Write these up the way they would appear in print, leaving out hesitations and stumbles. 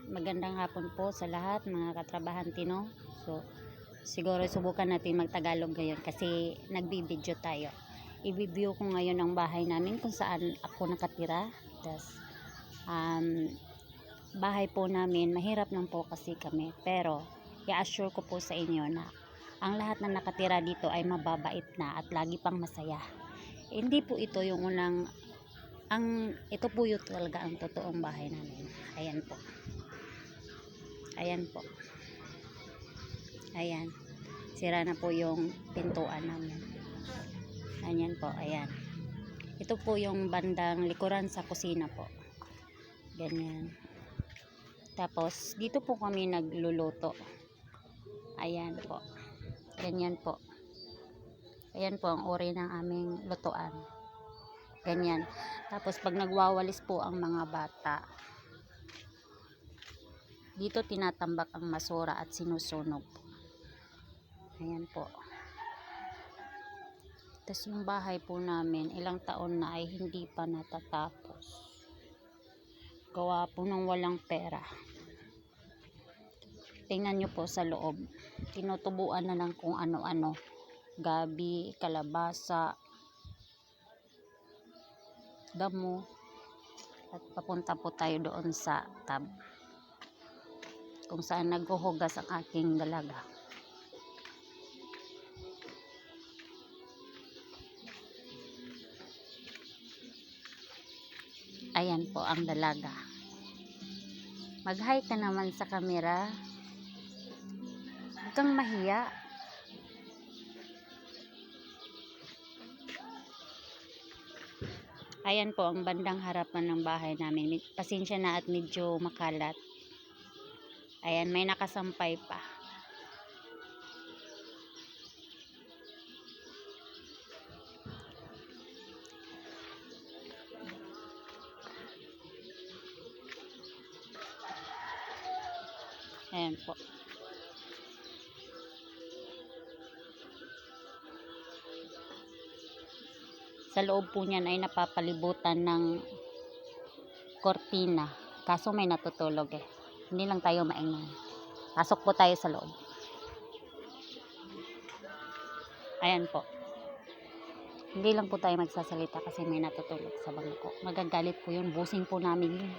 Magandang hapon po sa lahat mga katrabahante, no? So, siguro subukan natin magtagalog ngayon kasi nagbibideo tayo. I-review ko ngayon ang bahay namin kung saan ako nakatira. Tas, bahay po namin, mahirap lang po kasi kami. Pero, i-assure ko po sa inyo na ang lahat na nakatira dito ay mababait na at lagi pang masaya. Hindi po ito yung unang ito po yung talaga ang totoong bahay namin. Ayan po. Ayan po. Ayan. Sira na po yung pintuan namin. Ayan po. Ayan. Ito po yung bandang likuran sa kusina po. Ganyan. Tapos, dito po kami nagluluto. Ayan po. Ganyan po. Ayan po ang uri ng aming lutuan. Ganyan. Tapos pag nagwawalis po ang mga bata, dito tinatambak ang masura at sinusunog. Ayan po. Tapos yung bahay po namin, ilang taon na ay hindi pa natatapos. Gawa po ng walang pera. Tingnan nyo po sa loob. Tinutubuan na ng kung ano-ano. Gabi, kalabasa, damo, at papunta po tayo doon sa tab kung saan naghuhugas ang aking dalaga. Ayan po ang dalaga. Mag-hi ka naman sa camera. Huwag kang mahiya. Ayan po ang bandang harapan ng bahay namin. Pasensya na at medyo makalat. Ayan, may nakasampay pa. Ayan po. Sa loob po niyan ay napapalibutan ng kortina. Kaso may natutulog eh. Hindi lang tayo maingay. Pasok po tayo sa loob. Ayan po. Hindi lang po tayo magsasalita kasi may natutulog sa bangko. Magagalit po yun. Busing po namin yun.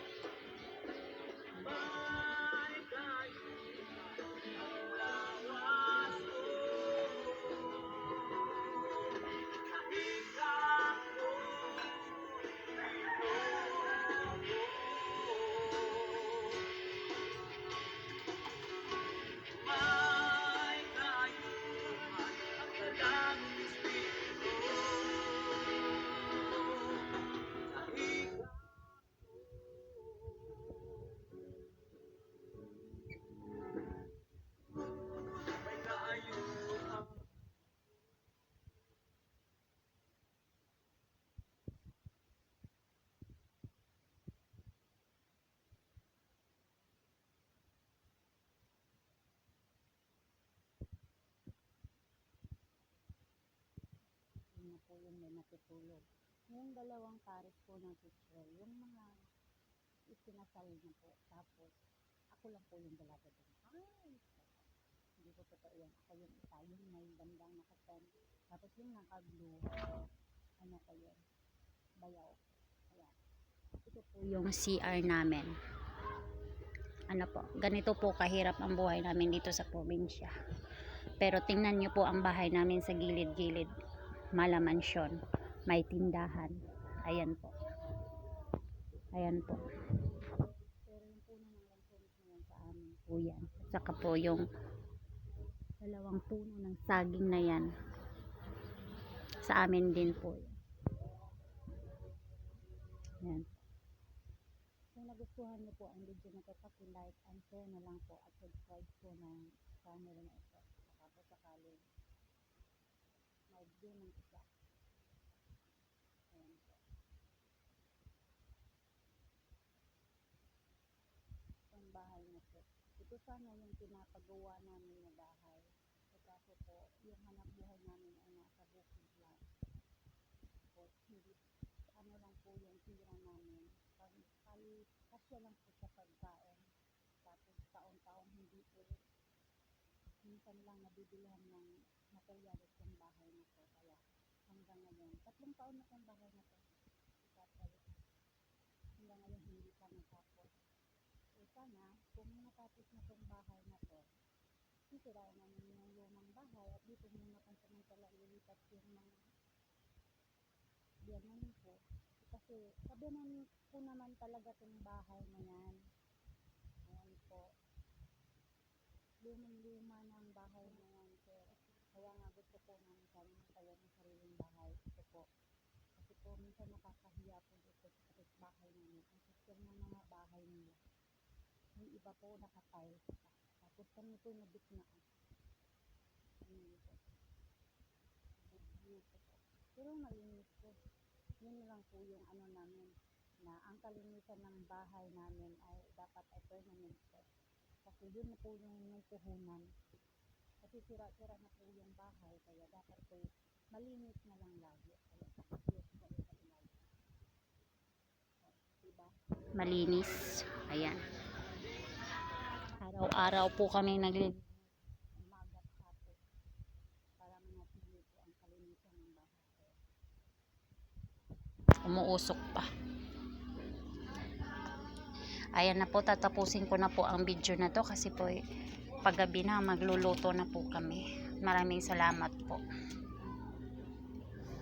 Na po yung may natutulog. Yung dalawang pares po ng teacher, yung mga isinasal na po. Tapos, ako lang po yung dalaga doon. Ay, hindi po totoo yan. Ako yung isa, yung may bandang nakaten. Tapos yung naka-blue, ano ko yun? Bayaw. Ayan. Ito po yung CR namin. Ano po, ganito po kahirap ang buhay namin dito sa probinsya. Pero tingnan nyo po ang bahay namin sa gilid-gilid. Mala Mansion, may tindahan. Ayan po. Ayan po. Pero yung puno ng langsonis na yan sa amin po yan. At saka po yung dalawang puno ng saging na yan. Sa amin din po yan. Ayan. Kung nagustuhan niyo po ang video na ito, paki-like and share na lang po at subscribe po ng channel na ito. Saka po sakaling mag-view ng isa. Ayan po. Itong bahay na po. Ito sana yung pinapagawa namin na bahay. Kaso po, yung hanap buhay namin ay nasa bukid lang. Tapos, hindi, ano lang po yung tira namin. Kasya lang po sa pagka hindi po minsan lang nabibilihan ng materyales ng bahay na to. Kaya hanggang ngayon, 3 taon na tong bahay na to. Itatalo. Hanggang ngayon hindi pa natapos. Sana, kung natapos na tong bahay na to, sisirain namin yung lumang bahay at dito muna pansamantala ililipat yung mga biyanan ko. Kasi sabihan ko naman talaga tong bahay na yan. Ayan po. Lumang-luma ng bahay na yan, sir. Kaya nga gusto ko namin sana magtayo ng sariling bahay. Ito po. Kasi po minsan nakakahiya po dito sa bahay namin. Ang system ng mga bahay nila. Yung iba po nakatiles pa. Tapos kami po nabitnaan. Ano po. View po po. Pero malinis po. Yun lang po yung ano namin. Na ang kalinisan ng bahay namin ay dapat ay permanent po. Kasi yun na po yung puhunan. Kasi sira-sira na po yung bahay. Kaya dapat po malinis na lang lagi. Kaya yes po yung kailangan. Diba? Malinis. Ayan. Araw-araw po kami naglilinis. Umaga at hapon. Para manatili po ang kalinisan ng bahay. Umuusok pa. Ayan na po, tatapusin ko na po ang video na to kasi po paggabi na magluluto na po kami. Maraming salamat po.